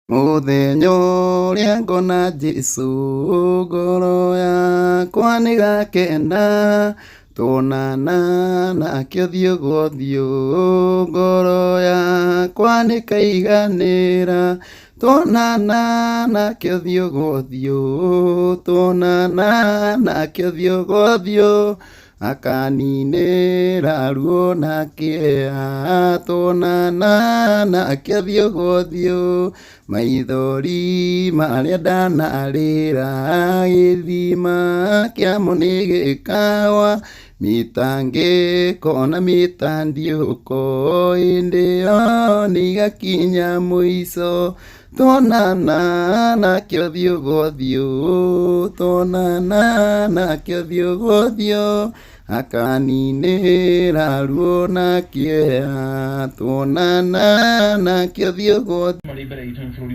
Mũthenya ũrĩa ngona Jesũ ngoro yakwa nĩgakena, tuonana nake ũthiũ gwa ũthiũ, ngoro yakwa nĩkaiganĩra. Tuonana nake ũthiũ gwa ũthiũ, tuonana nake ũthiũ gwa ũthiũ, akaninĩra ruo na kĩeha. Tuonana nake ũthiũ gwa ũthiũ, maithori marĩa ndanarĩra gĩthima kĩa mũnĩgĩkawa. Mĩtangĩko na mĩtandĩũko hĩndĩ ĩyo nĩigakinya mũico. Tuonana nake ũthiũ gwa ũthiũ, tuonana nake ũthiũ gwa ũthiũ, akaninĩra ruo na kĩeha. Tuonana nake ũthiũ gwa ũthiũ.